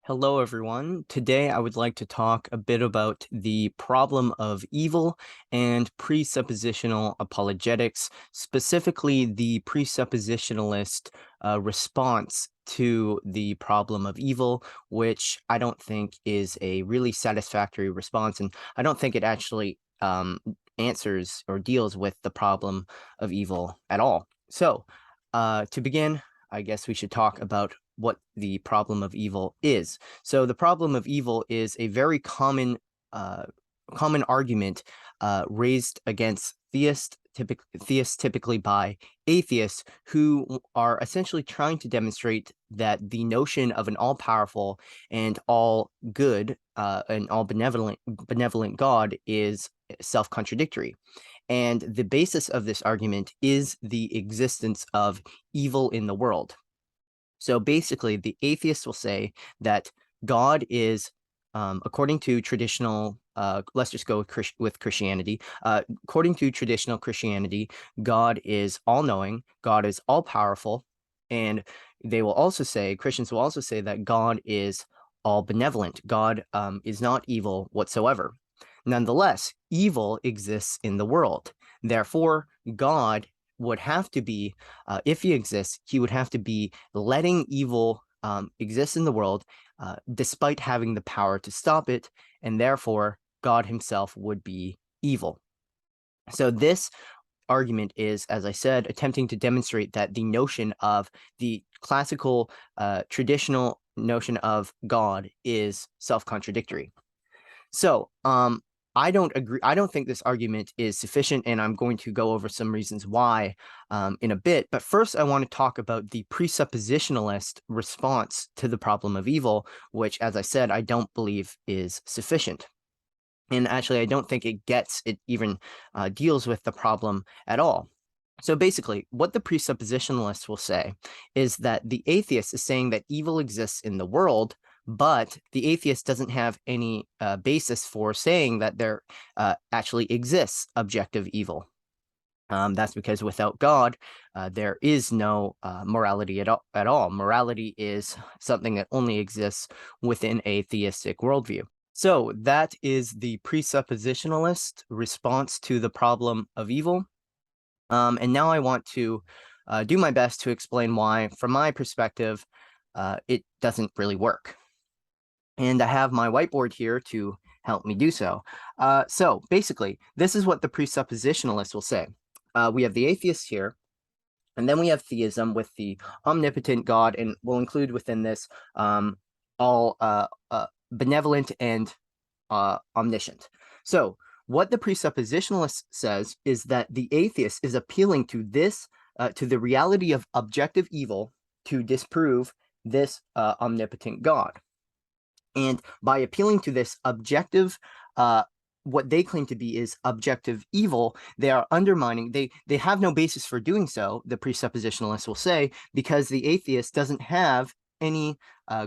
Hello, everyone. Today, I would like to talk a bit about the problem of evil and presuppositional apologetics, specifically the presuppositionalist response to the problem of evil, which I don't think is a really satisfactory response, and I don't think it actually answers or deals with the problem of evil at all. So, to begin, I guess we should talk about what the problem of evil is. So the problem of evil is a very common argument raised against theists typically by atheists who are essentially trying to demonstrate that the notion of an all-powerful and all good and all benevolent God is self-contradictory. And the basis of this argument is the existence of evil in the world. So basically, the atheists will say that God is, according to traditional, let's just go with Christianity. According to traditional Christianity, God is all-knowing, God is all-powerful, and Christians will also say that God is all-benevolent. God is not evil whatsoever. Nonetheless, evil exists in the world. Therefore, God would have to be, if he exists, he would have to be letting evil exist in the world, despite having the power to stop it, and therefore God himself would be evil. So this argument is, as I said, attempting to demonstrate that the notion of the classical, traditional notion of God is self-contradictory. So, I don't agree. I don't think this argument is sufficient, and I'm going to go over some reasons why in a bit. But first, I want to talk about the presuppositionalist response to the problem of evil, which, as I said, I don't believe is sufficient. And actually, I don't think it even deals with the problem at all. So basically, what the presuppositionalists will say is that the atheist is saying that evil exists in the world, but the atheist doesn't have any basis for saying that there actually exists objective evil. That's because without God, there is no morality at all. Morality is something that only exists within a theistic worldview. So that is the presuppositionalist response to the problem of evil. And now I want to do my best to explain why, from my perspective, it doesn't really work. And I have my whiteboard here to help me do so. So basically, this is what the presuppositionalists will say. We have the atheists here, and then we have theism with the omnipotent God, and we'll include within this all benevolent and omniscient. So what the presuppositionalist says is that the atheist is appealing to this, to the reality of objective evil to disprove this omnipotent God. And by appealing to this objective, what they claim to be is objective evil, they are undermining, they have no basis for doing so, the presuppositionalists will say, because the atheist doesn't have any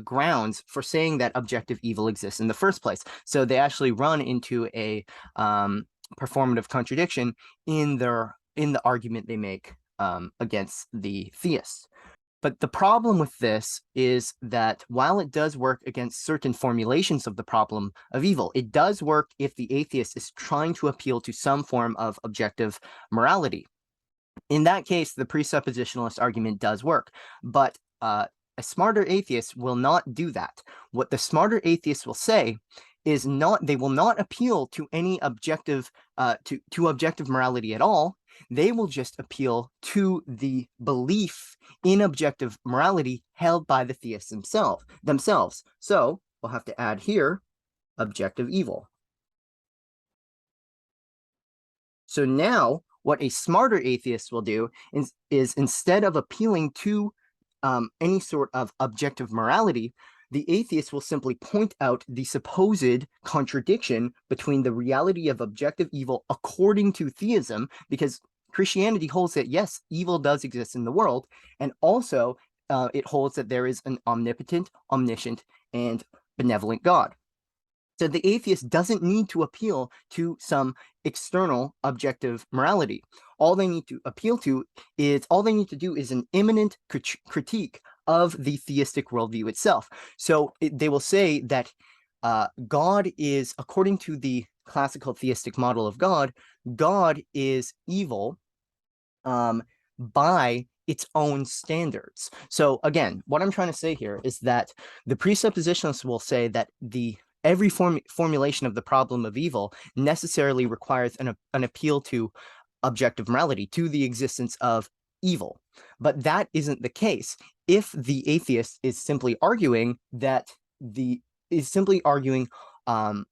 grounds for saying that objective evil exists in the first place. So they actually run into a performative contradiction in the argument they make against the theists. But the problem with this is that while it does work against certain formulations of the problem of evil, it does work if the atheist is trying to appeal to some form of objective morality. In that case, the presuppositionalist argument does work, but a smarter atheist will not do that. What the smarter atheist will say is they will not appeal to any objective, to objective morality at all. They will just appeal to the belief in objective morality held by the theists themselves. So we'll have to add here objective evil. So now what a smarter atheist will do is instead of appealing to any sort of objective morality, the atheist will simply point out the supposed contradiction between the reality of objective evil according to theism, because Christianity holds that, yes, evil does exist in the world, and also it holds that there is an omnipotent, omniscient, and benevolent God. So the atheist doesn't need to appeal to some external objective morality. All they need to do is an imminent critique of the theistic worldview itself. So they will say that God is, according to the classical theistic model of God, God is evil by its own standards. So again, what I'm trying to say here is that the presuppositionalists will say that every formulation of the problem of evil necessarily requires an appeal to objective morality, to the existence of evil. But that isn't the case. If the atheist is simply arguing um,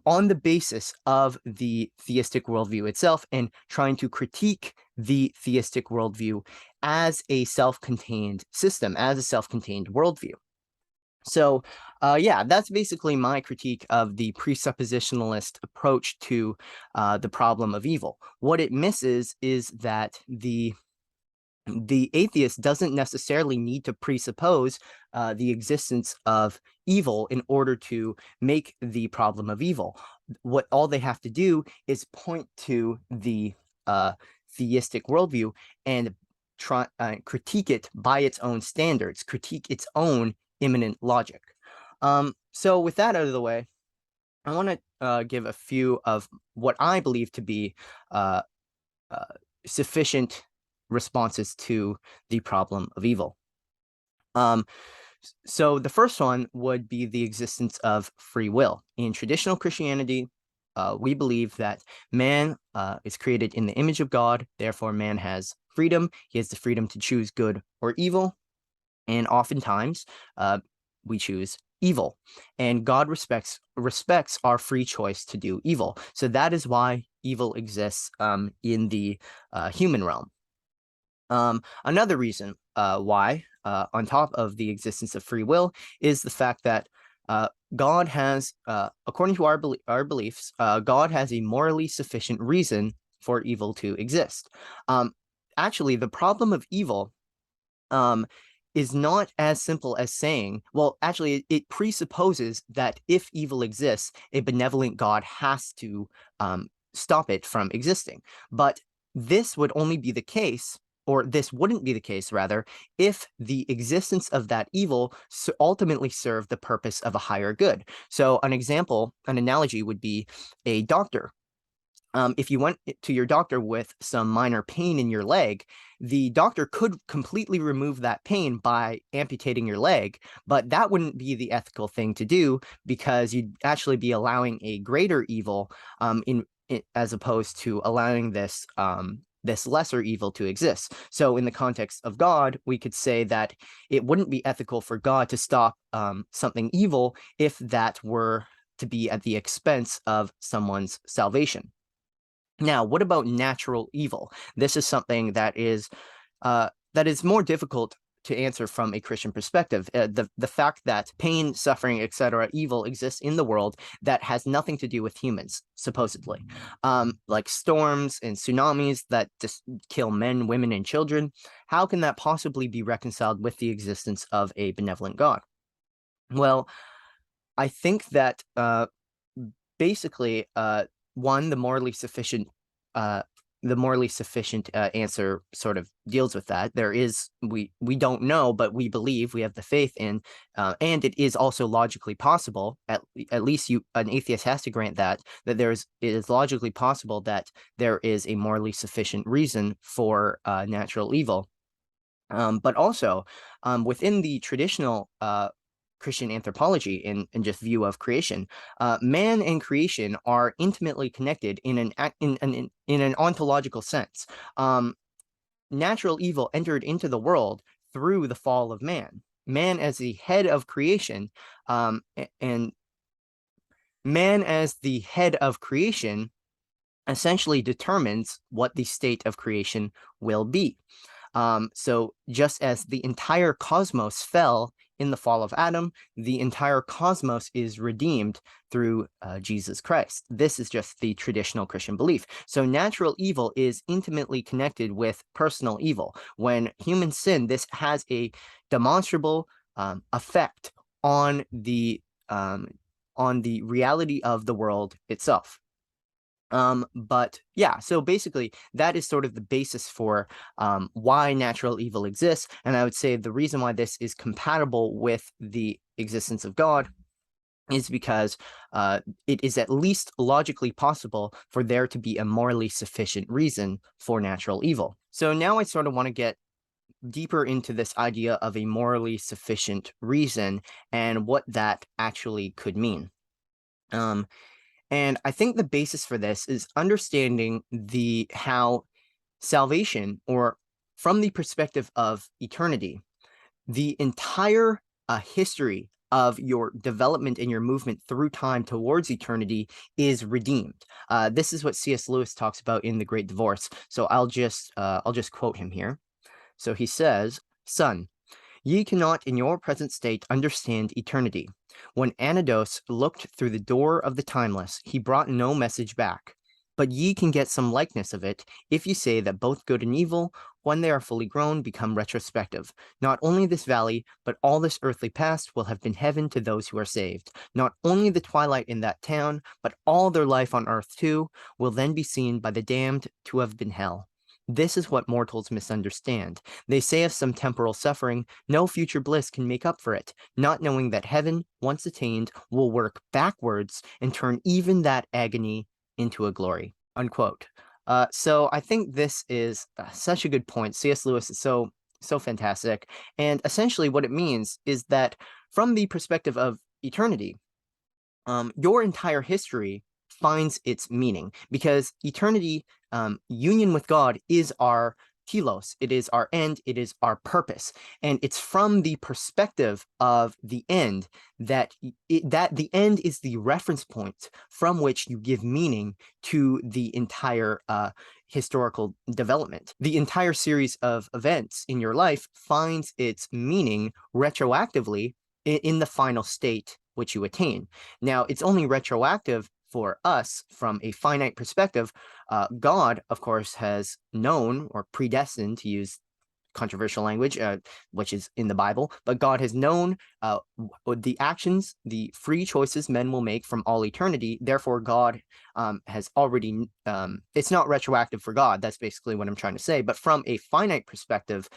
on the basis of the theistic worldview itself and trying to critique the theistic worldview as a self-contained system, as a self-contained worldview. So, yeah, that's basically my critique of the presuppositionalist approach to the problem of evil. What it misses is that the atheist doesn't necessarily need to presuppose the existence of evil in order to make the problem of evil. What all they have to do is point to the theistic worldview and critique it by its own standards, critique its own immanent logic. So with that out of the way, I want to give a few of what I believe to be uh, sufficient responses to the problem of evil. So the first one would be the existence of free will. In traditional Christianity, we believe that man is created in the image of God, therefore man has freedom. He has the freedom to choose good or evil, and oftentimes we choose evil, and God respects our free choice to do evil. So that is why evil exists in the human realm. Another reason why, on top of the existence of free will, is the fact that God has, according to our beliefs, God has a morally sufficient reason for evil to exist. Actually, the problem of evil is not as simple as saying, well, actually, it presupposes that if evil exists, a benevolent God has to stop it from existing. But this would only be the case, or this wouldn't be the case, rather, if the existence of that evil ultimately served the purpose of a higher good. So an analogy would be a doctor. If you went to your doctor with some minor pain in your leg, the doctor could completely remove that pain by amputating your leg, but that wouldn't be the ethical thing to do because you'd actually be allowing a greater evil as opposed to allowing this lesser evil to exist. So in the context of God, we could say that it wouldn't be ethical for God to stop something evil if that were to be at the expense of someone's salvation. Now, what about natural evil? This is something that is more difficult to answer from a Christian perspective. The fact that pain, suffering, etc., evil exists in the world that has nothing to do with humans, supposedly, like storms and tsunamis that just kill men, women, and children. How can that possibly be reconciled with the existence of a benevolent God? Well, I think that basically, one, uh, the morally sufficient answer sort of deals with that. There is we don't know, but we believe, we have the faith in, and it is also logically possible. At least an atheist has to grant that it is logically possible that there is a morally sufficient reason for natural evil. But also, within the traditional Christian anthropology and just view of creation, man and creation are intimately connected in an ontological sense. Natural evil entered into the world through the fall of man. Man as the head of creation, and man as the head of creation essentially determines what the state of creation will be. So just as the entire cosmos fell in the fall of Adam, the entire cosmos is redeemed through Jesus Christ. This is just the traditional Christian belief. So natural evil is intimately connected with personal evil. When humans sin, this has a demonstrable effect on the reality of the world itself. But yeah, so basically that is sort of the basis for why natural evil exists. And I would say the reason why this is compatible with the existence of God is because it is at least logically possible for there to be a morally sufficient reason for natural evil. So now I sort of want to get deeper into this idea of a morally sufficient reason and what that actually could mean. Um, and I think the basis for this is understanding the how salvation, or from the perspective of eternity, the entire history of your development and your movement through time towards eternity is redeemed. This is what C.S. Lewis talks about in The Great Divorce. So I'll just quote him here. So he says, "Son, ye cannot in your present state understand eternity. When Anidos looked through the door of the timeless, he brought no message back. But ye can get some likeness of it, if ye say that both good and evil, when they are fully grown, become retrospective. Not only this valley, but all this earthly past will have been heaven to those who are saved. Not only the twilight in that town, but all their life on earth too, will then be seen by the damned to have been hell. This is what mortals misunderstand. They say of some temporal suffering, no future bliss can make up for it, not knowing that heaven, once attained, will work backwards and turn even that agony into a glory." Unquote. So I think this is such a good point. C.S. Lewis is so fantastic, and essentially what it means is that from the perspective of eternity, your entire history finds its meaning because eternity, union with God, is our telos, it is our end, it is our purpose, and it's from the perspective of the end that that the end is the reference point from which you give meaning to the entire historical development. The entire series of events in your life finds its meaning retroactively in the final state which you attain. Now, it's only retroactive for us from a finite perspective. God, of course, has known or predestined, to use controversial language, which is in the Bible, but God has known the actions, the free choices men will make from all eternity. Therefore, God has already, it's not retroactive for God. That's basically what I'm trying to say. But from a finite perspective,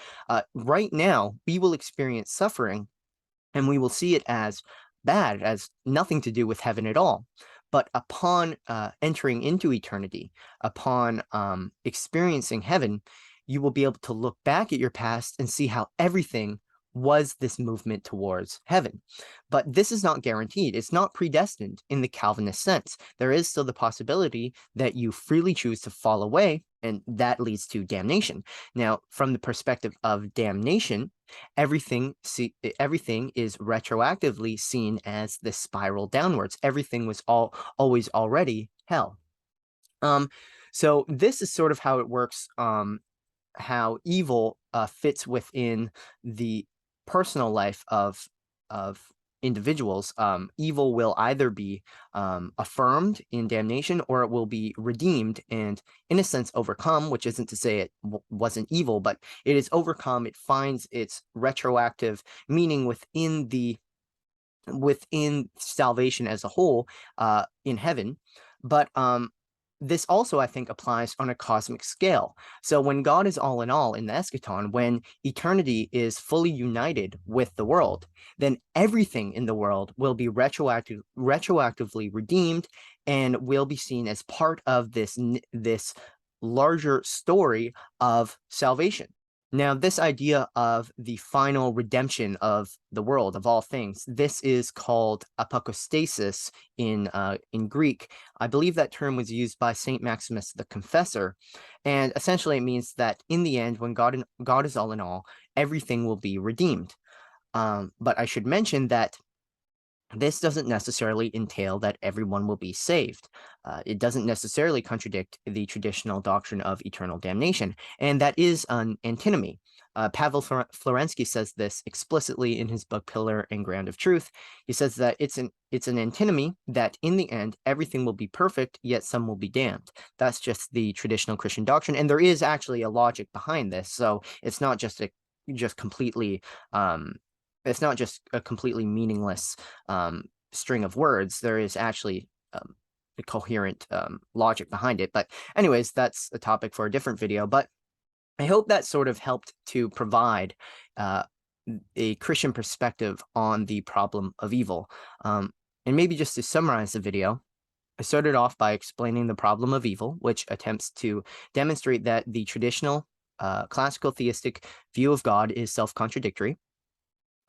right now, we will experience suffering and we will see it as bad, as nothing to do with heaven at all. But upon entering into eternity, upon experiencing heaven, you will be able to look back at your past and see how everything was this movement towards heaven. But this is not guaranteed. It's not predestined in the Calvinist sense. There is still the possibility that you freely choose to fall away, and that leads to damnation. Now, from the perspective of damnation, everything is retroactively seen as this spiral downwards. Everything was always already hell. So this is sort of how it works, how evil fits within the personal life of individuals. Evil will either be affirmed in damnation, or it will be redeemed and, in a sense, overcome, which isn't to say it wasn't evil, but it is overcome. It finds its retroactive meaning within salvation as a whole, in heaven. But this also, I think, applies on a cosmic scale. So when God is all in all in the eschaton, when eternity is fully united with the world, then everything in the world will be retroactively redeemed and will be seen as part of this larger story of salvation. Now, this idea of the final redemption of the world, of all things, this is called apostasis in Greek. I believe that term was used by Saint Maximus the Confessor, and essentially it means that in the end, when God is all in all, everything will be redeemed. But I should mention that this doesn't necessarily entail that everyone will be saved. It doesn't necessarily contradict the traditional doctrine of eternal damnation, and that is an antinomy. Pavel Florensky says this explicitly in his book Pillar and Ground of Truth. He says that it's an antinomy, that in the end everything will be perfect, yet some will be damned. That's just the traditional Christian doctrine, and there is actually a logic behind this. So it's not just completely it's not just a completely meaningless string of words. There is actually coherent logic behind it. But anyways, that's a topic for a different video. But I hope that sort of helped to provide a Christian perspective on the problem of evil. And maybe just to summarize the video, I started off by explaining the problem of evil, which attempts to demonstrate that the traditional classical theistic view of God is self-contradictory.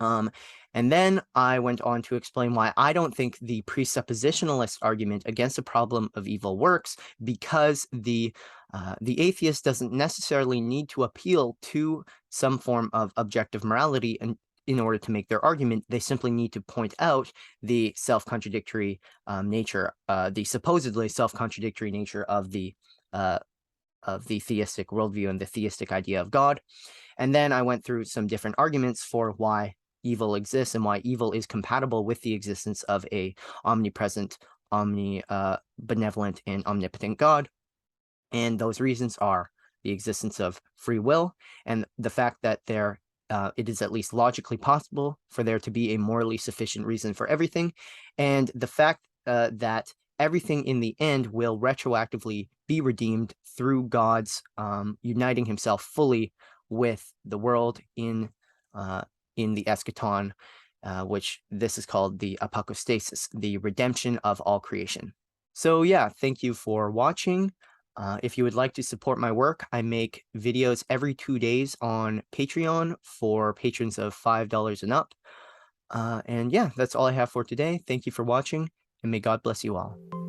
And then I went on to explain why I don't think the presuppositionalist argument against the problem of evil works, because the atheist doesn't necessarily need to appeal to some form of objective morality in order to make their argument. They simply need to point out the self-contradictory nature, the supposedly self-contradictory nature of the theistic worldview and the theistic idea of God. And then I went through some different arguments for why evil exists and why evil is compatible with the existence of a omnipresent, benevolent, and omnipotent God. And those reasons are the existence of free will and the fact that it is at least logically possible for there to be a morally sufficient reason for everything, and the fact that everything in the end will retroactively be redeemed through God's uniting himself fully with the world in the eschaton, which this is called the apocostasis, the redemption of all creation. So yeah, thank you for watching. If you would like to support my work, I make videos every 2 days on Patreon for patrons of $5 and up. And yeah, that's all I have for today. Thank you for watching, and may God bless you all.